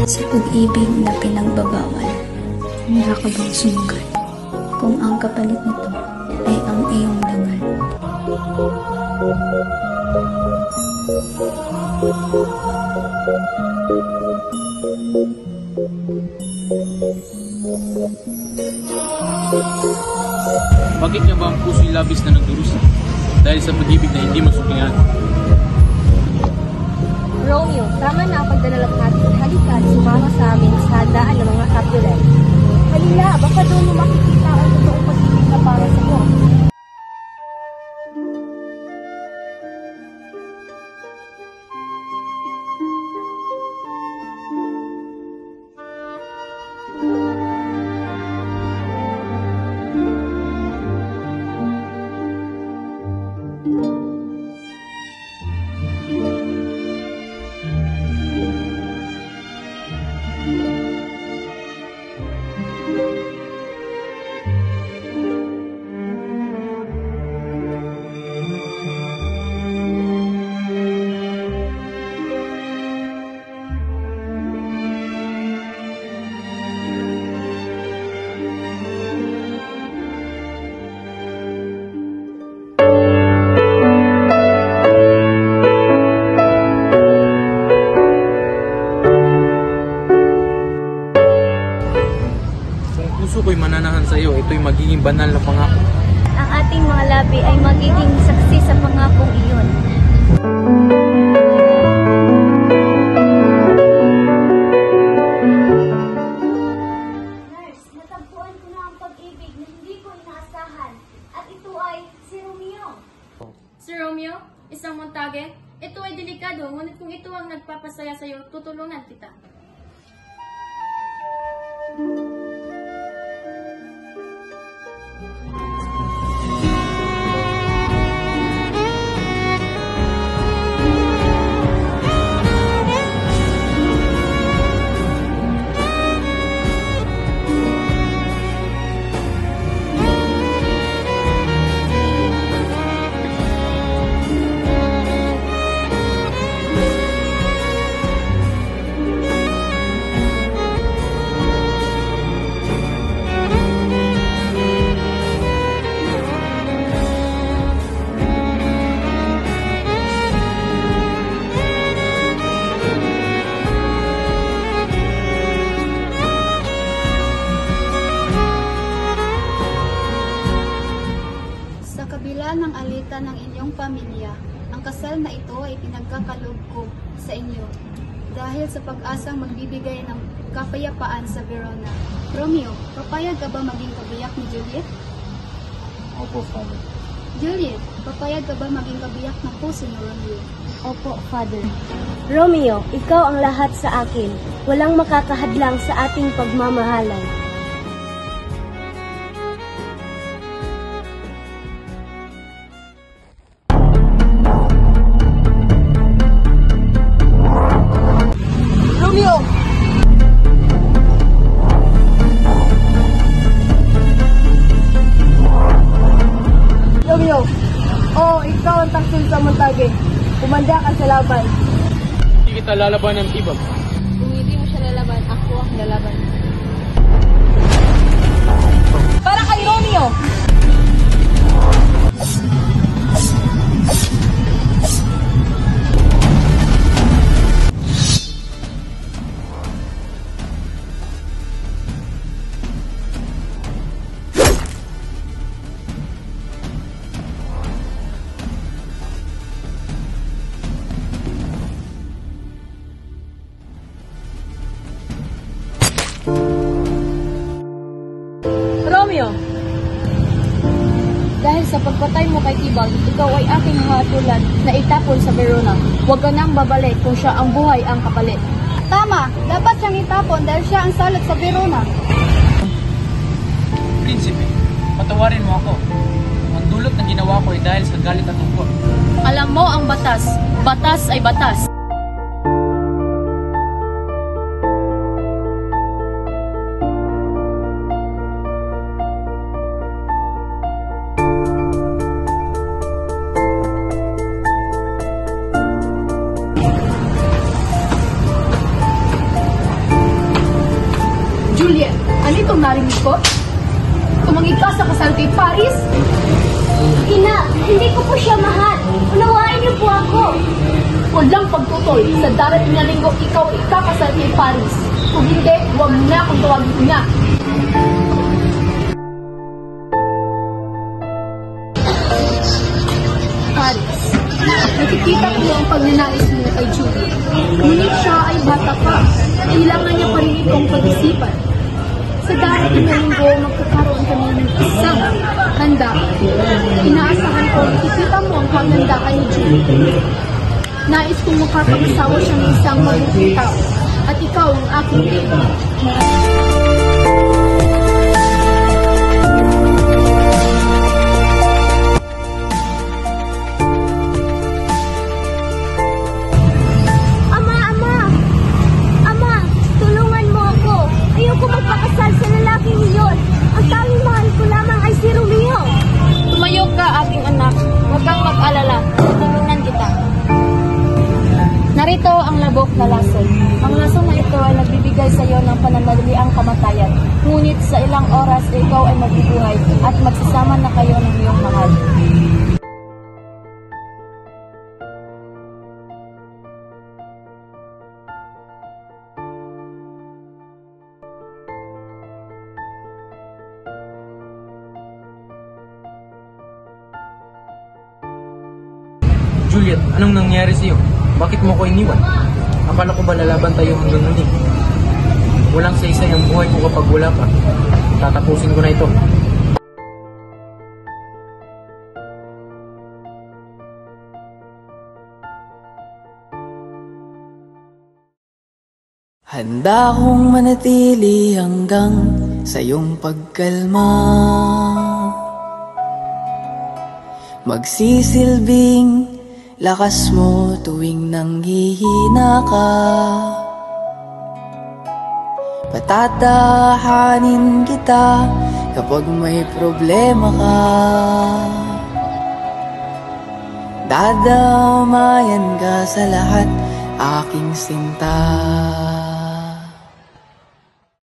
Sa pag-ibig na pinagbabawal, handa ka bang sumugal kung ang kapalit nito ay ang iyong dangal? Bakit nga ba ang puso'y labis na nagdurusa dahil sa pag-ibig na hindi masuklian? Romeo, tama na ang pagdalaghati. Halika at sumama sa amin sa handaan ng mga Capulet. Halila, baka doon mo makikita ang totoong pag-ibig na para sa iyo. Puso ko'y mananahan sa iyo, ito'y magiging banal na pangako. Ang ating mga labi ay magiging saksi sa pangakong iyon. Nurse, natagpuan ko na ang pag-ibig na hindi ko inaasahan. At ito ay si Romeo. Si Romeo, isang montage, ito ay delikado, ngunit kung ito ang nagpapasaya sa iyo, tutulungan kita. Ng alita ng inyong pamilya, ang kasal na ito ay pinagkakaloob ko sa inyo dahil sa pag-asang magbibigay ng kapayapaan sa Verona. Romeo, papayag ka ba maging kabiyak ni Juliet? Opo, Father. Juliet, papayag ka ba maging kabiyak ng puso ni Romeo? Opo, Father. Romeo, ikaw ang lahat sa akin. Walang makakahadlang sa ating pagmamahalan. Romeo, ikaw ang taksil sa montage. Kumanda ka sa laban. Hindi kita lalaban ng tibag. Kung hindi mo siya lalaban, ako ang lalaban. Para kay Romeo! Romeo, Dahil sa pagpatay mo kay Tibag, ikaw ay aking hahatulan na itapon sa Verona. Huwag ka nang babalik kung siya ang buhay ang kapalit. Tama, dapat siyang itapon dahil siya ang salot sa Verona. Prinsipe, patawarin mo ako. Ang dulot ng ginawa ko ay dahil sa galit at tungkol. Alam mo ang batas. Batas ay batas. Juliet, ano itong narinig ko? Tumanggi ka sa kasal kay Paris? Ina, hindi ko po siya mahal. Unawain niyo po ako. Walang pagtutoy. Sa darating na linggo, ikaw ay ikakasal kay Paris. Kung hindi, huwag mo na akong tawagin ko na. Paris, nakikita ko ang pagnanais mo kay Julie. Ngunit siya ay bata pa. Kailangan niya pa rin itong pag-isipan. Sa darating na linggo, magkakaroon kami ng isang handa. Inaasahan ko, nakikita mo ang paghanda kay Julie. Nais kong makapag-asawa siya ng isang mabuting tao. At ikaw ang aking ina. Ama, tulungan mo ako. Ayoko magpakasal sa lalaking iyon. Ang tanging mahal ko lamang ay si Romeo. Tumayo ka, aking anak. Huwag kang mag-alala. Tutulungan kita. Narito ang labok na lason. Ang lason na ito ay nagbibigay sa iyo ng pananaliang kamatayan. Ngunit sa ilang oras ikaw ay mabubuhay at magsasama na kayo ng iyong mahal. Juliet, anong nangyari sa'yo? Bakit mo ko iniwan? Akala ko ba lalaban tayo hanggang muli? Walang saysay ang buhay ko kapag wala ka. Tatapusin ko na ito. Handa akong manatili hanggang sa iyong pagkalma. Magsisilbing lakas mo tuwing nanghihina ka. Patatahanin kita kapag may problema ka. Dadamayan ka sa lahat, aking sinta.